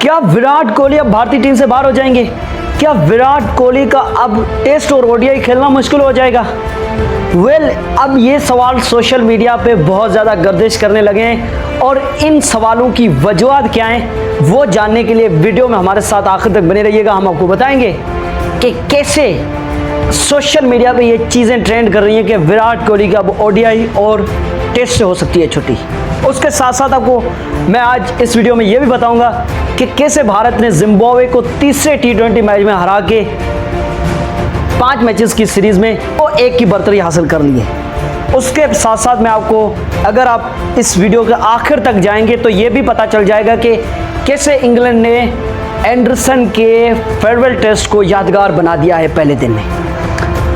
क्या विराट कोहली अब भारतीय टीम से बाहर हो जाएंगे? क्या विराट कोहली का अब टेस्ट और ओडीआई खेलना मुश्किल हो जाएगा? अब ये सवाल सोशल मीडिया पे बहुत ज़्यादा गर्दिश करने लगे हैं और इन सवालों की वजूहत क्या हैं वो जानने के लिए वीडियो में हमारे साथ आखिर तक बने रहिएगा। हम आपको बताएंगे कि कैसे सोशल मीडिया पे ये चीज़ें ट्रेंड कर रही हैं कि विराट कोहली का अब ओडीआई और टेस्ट से हो सकती है छुट्टी। उसके साथ साथ आपको मैं आज इस वीडियो में ये भी बताऊंगा कि कैसे भारत ने जिम्बाब्वे को तीसरे T20 मैच में हरा के 5 मैचेस की सीरीज में वो 1 की बर्तरी हासिल कर ली है। उसके साथ साथ मैं आपको, अगर आप इस वीडियो के आखिर तक जाएंगे तो ये भी पता चल जाएगा कि कैसे इंग्लैंड ने एंडरसन के फेयरवेल टेस्ट को यादगार बना दिया है पहले दिन में।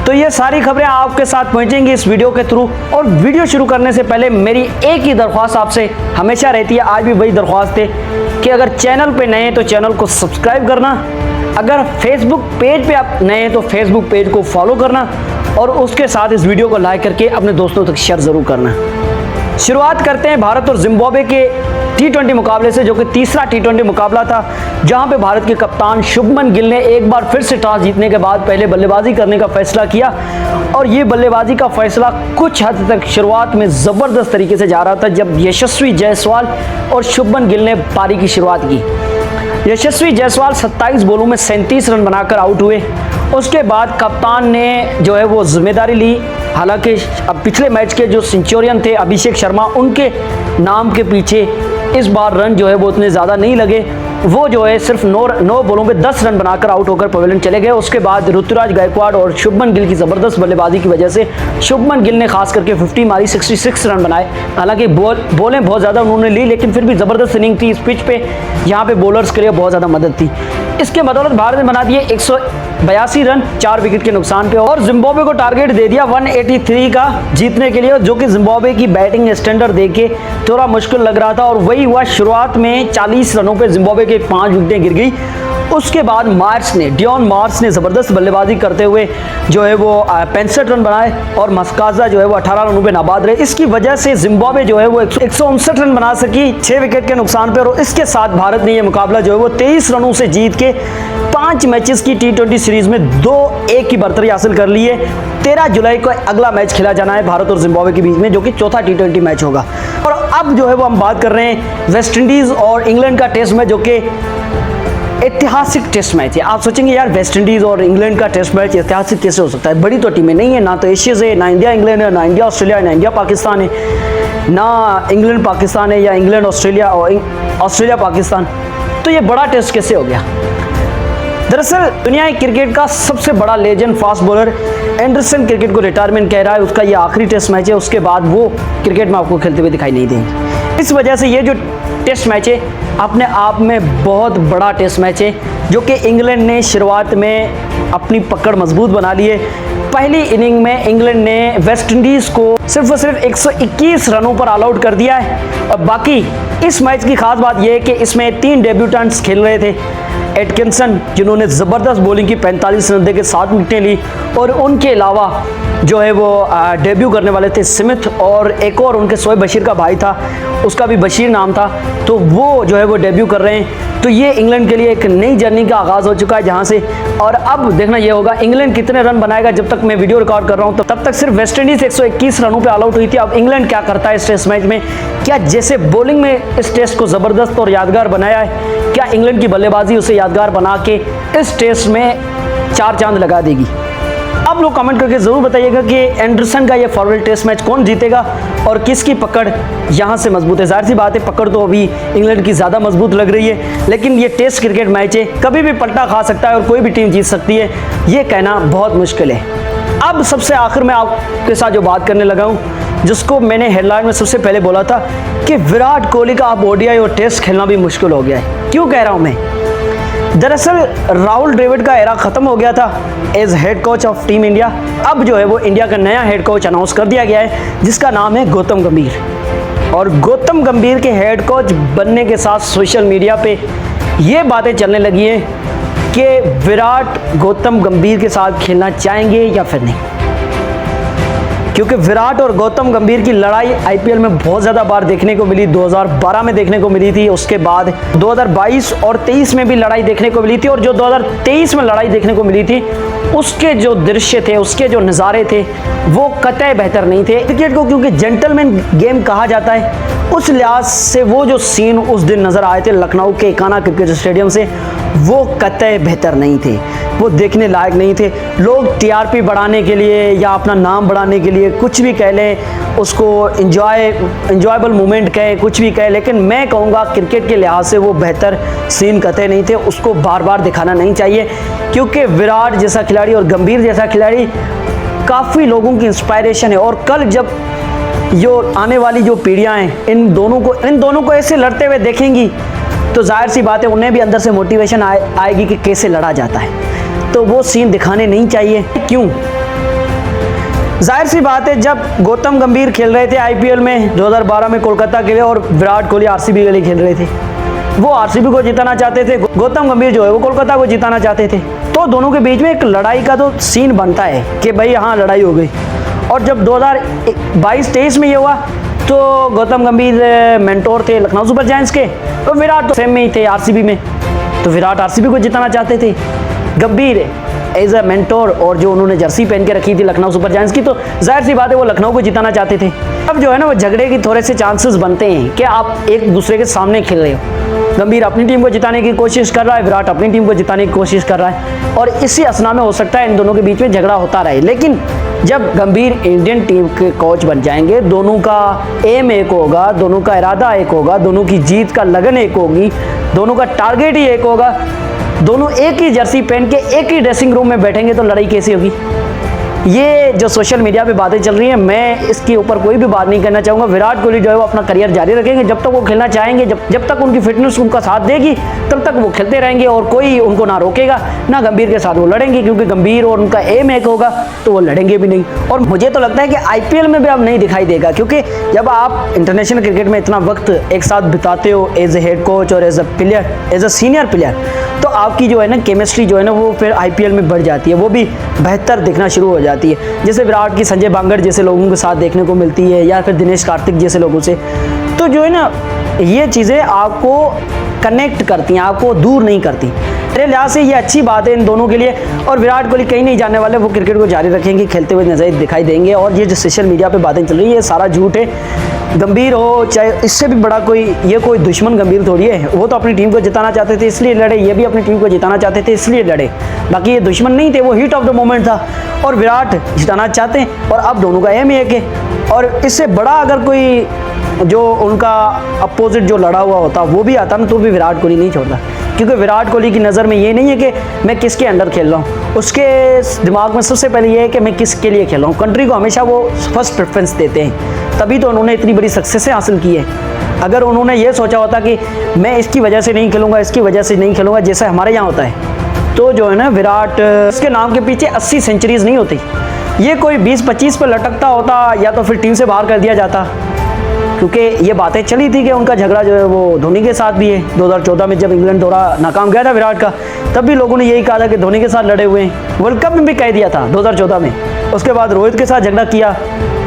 तो ये सारी खबरें आपके साथ पहुंचेंगी इस वीडियो के थ्रू। और वीडियो शुरू करने से पहले मेरी एक ही दरख्वास्त आपसे हमेशा रहती है, आज भी वही दरख्वास्त है कि अगर चैनल पे नए हैं तो चैनल को सब्सक्राइब करना, अगर फेसबुक पेज पे आप नए हैं तो फेसबुक पेज को फॉलो करना और उसके साथ इस वीडियो को लाइक करके अपने दोस्तों तक शेयर ज़रूर करना। शुरुआत करते हैं भारत और जिम्बाब्वे के T20 मुकाबले से, जो कि तीसरा T20 मुकाबला था, जहां पे भारत के कप्तान शुभमन गिल ने एक बार फिर से टॉस जीतने के बाद पहले बल्लेबाजी करने का फैसला किया। और ये बल्लेबाजी का फैसला कुछ हद तक शुरुआत में ज़बरदस्त तरीके से जा रहा था जब यशस्वी जायसवाल और शुभमन गिल ने पारी की शुरुआत की। यशस्वी जायसवाल 27 बॉलों में 37 रन बनाकर आउट हुए। उसके बाद कप्तान ने जो है वो जिम्मेदारी ली। हालांकि अब पिछले मैच के जो सेंचुरियन थे अभिषेक शर्मा, उनके नाम के पीछे इस बार रन जो है वो उतने ज़्यादा नहीं लगे। वो जो है सिर्फ 9 बॉलों में 10 रन बनाकर आउट होकर पवेलियन चले गए। उसके बाद ऋतुराज गायकवाड़ और शुभमन गिल की ज़बरदस्त बल्लेबाजी की वजह से शुभमन गिल ने खास करके 50 मारी, 66 रन बनाए। हालांकि बॉलें बहुत ज़्यादा उन्होंने ली, लेकिन फिर भी ज़बरदस्त इनिंग थी इस पिच पे। यहाँ पे बॉलर्स के लिए बहुत ज़्यादा मदद थी। इसके बदौलत भारत ने बना दिए 182 रन 4 विकेट के नुकसान पे और जिम्बाब्वे को टारगेट दे दिया 183 का जीतने के लिए, जो कि जिम्बाब्वे की बैटिंग स्टैंडर्ड देके थोड़ा मुश्किल लग रहा था। और वही हुआ, शुरुआत में 40 रनों पे जिम्बाब्वे के 5 विकेटें गिर गई। उसके बाद डियोन मार्श ने ज़बरदस्त बल्लेबाजी करते हुए जो है वो 65 रन बनाए और मस्काजा जो है वो 18 रनों पे नाबाद रहे। इसकी वजह से जिम्बाब्वे जो है वो 159 रन बना सकी 6 विकेट के नुकसान पर। और इसके साथ भारत ने ये मुकाबला जो है वो 23 रनों से जीत के 5 मैचेस की T20 सीरीज में 2-1 की बर्तरी हासिल कर ली है। 13 जुलाई को अगला मैच खेला जाना है भारत और जिम्बाब्वे के बीच में, जो कि चौथा T20 मैच होगा। और अब जो है वो हम बात कर रहे हैं वेस्ट इंडीज़ और इंग्लैंड का टेस्ट मैच, जो कि ऐतिहासिक टेस्ट मैच है। आप सोचेंगे यार वेस्ट इंडीज़ और इंग्लैंड का टेस्ट मैच ऐतिहासिक कैसे हो सकता है? बड़ी तो टीमें नहीं है, ना तो एशिया से, ना इंडिया इंग्लैंड है, ना इंडिया ऑस्ट्रेलिया है, ना इंडिया पाकिस्तान है, ना इंग्लैंड पाकिस्तान है, या इंग्लैंड ऑस्ट्रेलिया और ऑस्ट्रेलिया पाकिस्तान। तो ये बड़ा टेस्ट कैसे हो गया? दरअसल दुनिया क्रिकेट का सबसे बड़ा legend fast bowler Anderson cricket को रिटायरमेंट कह रहा है। उसका ये आखिरी टेस्ट मैच है, उसके बाद वो क्रिकेट में आपको खेलते हुए दिखाई नहीं देंगे। इस वजह से ये जो टेस्ट मैच है अपने आप में बहुत बड़ा टेस्ट मैच है, जो कि इंग्लैंड ने शुरुआत में अपनी पकड़ मजबूत बना ली है। पहली इनिंग में इंग्लैंड ने वेस्ट इंडीज़ को सिर्फ और सिर्फ 121 रनों पर ऑल आउट कर दिया है। और बाकी इस मैच की खास बात यह है कि इसमें 3 डेब्यूटेंट्स खेल रहे थे। एटकिंसन, जिन्होंने ज़बरदस्त बॉलिंग की 45 रन देकर 7 विकेटें ली, और उनके अलावा जो है वो डेब्यू करने वाले थे स्मिथ, और एक और उनके शोएब बशीर का भाई था, उसका भी बशीर नाम था, तो वो जो है वो डेब्यू कर रहे हैं। तो ये इंग्लैंड के लिए एक नई जर्नी का आगाज़ हो चुका है जहाँ से। और अब देखना ये होगा इंग्लैंड कितने रन बनाएगा। जब तक मैं वीडियो रिकॉर्ड कर रहा हूँ तब तक सिर्फ वेस्ट इंडीज़ 121 रनों पे ऑल आउट हुई थी। अब इंग्लैंड क्या करता है इस टेस्ट मैच में? क्या जैसे बॉलिंग में इस टेस्ट को ज़बरदस्त और यादगार बनाया है, क्या इंग्लैंड की बल्लेबाजी उसे यादगार बना के इस टेस्ट में 4 चांद लगा देगी? आप लोग कमेंट करके ज़रूर बताइएगा कि एंडरसन का ये फॉरवर्ड टेस्ट मैच कौन जीतेगा और किसकी पकड़ यहाँ से मजबूत है। जाहिर सी बात है, पकड़ तो अभी इंग्लैंड की ज़्यादा मजबूत लग रही है, लेकिन ये टेस्ट क्रिकेट मैच है, कभी भी पलटा खा सकता है और कोई भी टीम जीत सकती है, ये कहना बहुत मुश्किल है। अब सबसे आखिर में आपके साथ जो बात करने लगा हूँ, जिसको मैंने हेडलाइन में सबसे पहले बोला था कि विराट कोहली का अब ओडीआई और टेस्ट खेलना भी मुश्किल हो गया है। क्यों कह रहा हूँ मैं? दरअसल राहुल द्रविड़ का एरा खत्म हो गया था as head coach of team India. अब जो है वो इंडिया का नया हेड कोच अनाउंस कर दिया गया है, जिसका नाम है गौतम गंभीर। और गौतम गंभीर के हेड कोच बनने के साथ सोशल मीडिया पे ये बातें चलने लगी हैं कि विराट गौतम गंभीर के साथ खेलना चाहेंगे या फिर नहीं। क्योंकि विराट और गौतम गंभीर की लड़ाई आईपीएल में बहुत ज़्यादा बार देखने को मिली। 2012 में देखने को मिली थी, उसके बाद 2022 और 23 में भी लड़ाई देखने को मिली थी, और जो 2023 में लड़ाई देखने को मिली थी उसके जो दृश्य थे, उसके जो नज़ारे थे वो कतई बेहतर नहीं थे। क्रिकेट को क्योंकि जेंटलमैन गेम कहा जाता है, उस लिहाज से वो जो सीन उस दिन नज़र आए थे लखनऊ के इकाना क्रिकेट स्टेडियम से, वो कतई बेहतर नहीं थे, वो देखने लायक नहीं थे। लोग टीआरपी बढ़ाने के लिए या अपना नाम बढ़ाने के लिए कुछ भी कह लें, उसको इंजॉयबल मोमेंट कहें, कुछ भी कहें, लेकिन मैं कहूँगा क्रिकेट के लिहाज से वो बेहतर सीन कतई नहीं थे। उसको बार बार दिखाना नहीं चाहिए, क्योंकि विराट जैसा खिलाड़ी और गंभीर जैसा खिलाड़ी काफ़ी लोगों की इंस्पायरेशन है। और कल जब जो आने वाली जो पीढ़ियाँ हैं इन दोनों को ऐसे लड़ते हुए देखेंगी तो जाहिर सी बात है उन्हें भी अंदर से मोटिवेशन आएगी कि कैसे लड़ा जाता है। तो वो सीन दिखाने नहीं चाहिए। क्यों? जाहिर सी बात है, जब गौतम गंभीर खेल रहे थे आईपीएल में 2012 में कोलकाता के लिए, और विराट कोहली आरसीबी के लिए खेल रहे थे, वो आरसीबी को जिताना चाहते थे, गौतम गंभीर जो है वो कोलकाता को जिताना चाहते थे। तो दोनों के बीच में एक लड़ाई का तो सीन बनता है कि भाई हाँ लड़ाई हो गई। और जब 2022-23 में ये हुआ तो गौतम गंभीर मेंटोर थे लखनऊ सुपर जायंट्स के, और विराट तो सेम में ही थे आरसीबी में, तो विराट आरसीबी को जिताना चाहते थे। गंभीर एज अ मेंटोर, और जो उन्होंने जर्सी पहन के रखी थी लखनऊ सुपर जायंट्स की, तो जाहिर सी बात है वो लखनऊ को जिताना चाहते थे। अब जो है ना वो झगड़े की थोड़े से चांसेस बनते हैं कि आप एक दूसरे के सामने खेल रहे हो। गंभीर अपनी टीम को जिताने की कोशिश कर रहा है, विराट अपनी टीम को जिताने की कोशिश कर रहा है, और इसी असना में हो सकता है इन दोनों के बीच में झगड़ा होता रहे। लेकिन जब गंभीर इंडियन टीम के कोच बन जाएंगे, दोनों का एम एक होगा, दोनों का इरादा एक होगा, दोनों की जीत का लगन एक होगी, दोनों का टारगेट ही एक होगा, दोनों एक ही जर्सी पहन के एक ही ड्रेसिंग रूम में बैठेंगे तो लड़ाई कैसी होगी? ये जो सोशल मीडिया पे बातें चल रही हैं, मैं इसके ऊपर कोई भी बात नहीं करना चाहूँगा। विराट कोहली जो है वो अपना करियर जारी रखेंगे, जब तक वो खेलना चाहेंगे, जब तक उनकी फिटनेस उनका साथ देगी तब तक वो खेलते रहेंगे, और कोई उनको ना रोकेगा, ना गंभीर के साथ वो लड़ेंगे, क्योंकि गंभीर और उनका एम एक होगा तो वो लड़ेंगे भी नहीं। और मुझे तो लगता है कि आईपीएल में भी अब नहीं दिखाई देगा, क्योंकि जब आप इंटरनेशनल क्रिकेट में इतना वक्त एक साथ बिताते हो एज ए हेड कोच और as a player, as a senior player, तो आपकी जो है ना केमिस्ट्री जो है ना वो फिर आईपीएल में बढ़ जाती है, वो भी बेहतर दिखना शुरू हो जाती है। जैसे विराट की संजय बांगर जैसे लोगों के साथ देखने को मिलती है, या फिर दिनेश कार्तिक जैसे लोगों से, तो जो है ना ये चीज़ें आपको कनेक्ट करती हैं, आपको दूर नहीं करती। मेरे लिहाज से ये अच्छी बात है इन दोनों के लिए। और विराट कोहली कहीं नहीं जाने वाले, वो क्रिकेट को जारी रखेंगे, खेलते हुए नजर दिखाई देंगे। और ये जो सोशल मीडिया पे बातें चल रही है ये सारा झूठ है। गंभीर हो चाहे इससे भी बड़ा कोई दुश्मन गंभीर थोड़ी है, वो तो अपनी टीम को जिताना चाहते थे इसलिए लड़े, ये भी अपनी टीम को जिताना चाहते थे इसलिए लड़े, बाकी ये दुश्मन नहीं थे, वो हीट ऑफ द मोमेंट था। और विराट जिताना चाहते हैं, और अब दोनों का एम एक है। और इससे बड़ा अगर कोई जो उनका अपोजिट जो लड़ा हुआ होता वो भी आता ना, तो भी विराट कोहली नहीं छोड़ता, क्योंकि विराट कोहली की नज़र में ये नहीं है कि मैं किसके अंडर खेल रहा हूँ, उसके दिमाग में सबसे पहले ये है कि मैं किसके लिए खेल रहा हूँ। कंट्री को हमेशा वो फर्स्ट प्रेफरेंस देते हैं, तभी तो उन्होंने इतनी बड़ी सक्सेस हासिल की है। अगर उन्होंने ये सोचा होता कि मैं इसकी वजह से नहीं खेलूँगा, इसकी वजह से नहीं खेलूँगा, जैसे हमारे यहाँ होता है, तो जो है ना विराट उसके नाम के पीछे 80 सेंचुरीज नहीं होती, ये कोई 20-25 पर लटकता होता, या तो फिर टीम से बाहर कर दिया जाता। क्योंकि ये बातें चली थी कि उनका झगड़ा जो है वो धोनी के साथ भी है। 2014 में जब इंग्लैंड दौरा नाकाम गया था विराट का, तब भी लोगों ने यही कहा था कि धोनी के साथ लड़े हुए हैं। वर्ल्ड कप में भी कह दिया था 2014 में। उसके बाद रोहित के साथ झगड़ा किया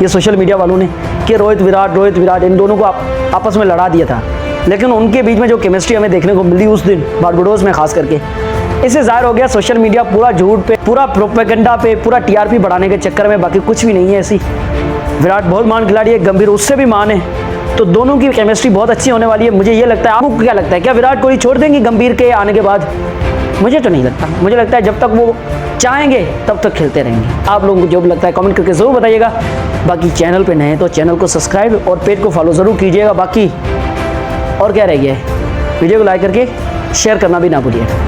ये सोशल मीडिया वालों ने कि रोहित विराट इन दोनों को आपस में लड़ा दिया था। लेकिन उनके बीच में जो केमिस्ट्री हमें देखने को मिली उस दिन बारबाडोस में खास करके, इससे जाहिर हो गया सोशल मीडिया पूरा झूठ पे, पूरा प्रोपेगेंडा पे, पूरा टीआरपी बढ़ाने के चक्कर में, बाकी कुछ भी नहीं है ऐसी। विराट बहुत महान खिलाड़ी है, गंभीर उससे भी महान है, तो दोनों की केमिस्ट्री बहुत अच्छी होने वाली है। मुझे ये लगता है, आपको क्या लगता है, क्या विराट कोहली छोड़ देंगे गंभीर के आने के बाद? मुझे तो नहीं लगता। मुझे लगता है जब तक वो चाहेंगे तब तक खेलते रहेंगे। आप लोगों को जो भी लगता है कमेंट करके ज़रूर बताइएगा। बाकी चैनल पे नए हैं तो चैनल को सब्सक्राइब और पेज को फॉलो ज़रूर कीजिएगा। बाकी और क्या रह गया है, वीडियो को लाइक करके शेयर करना भी ना भूलिएगा।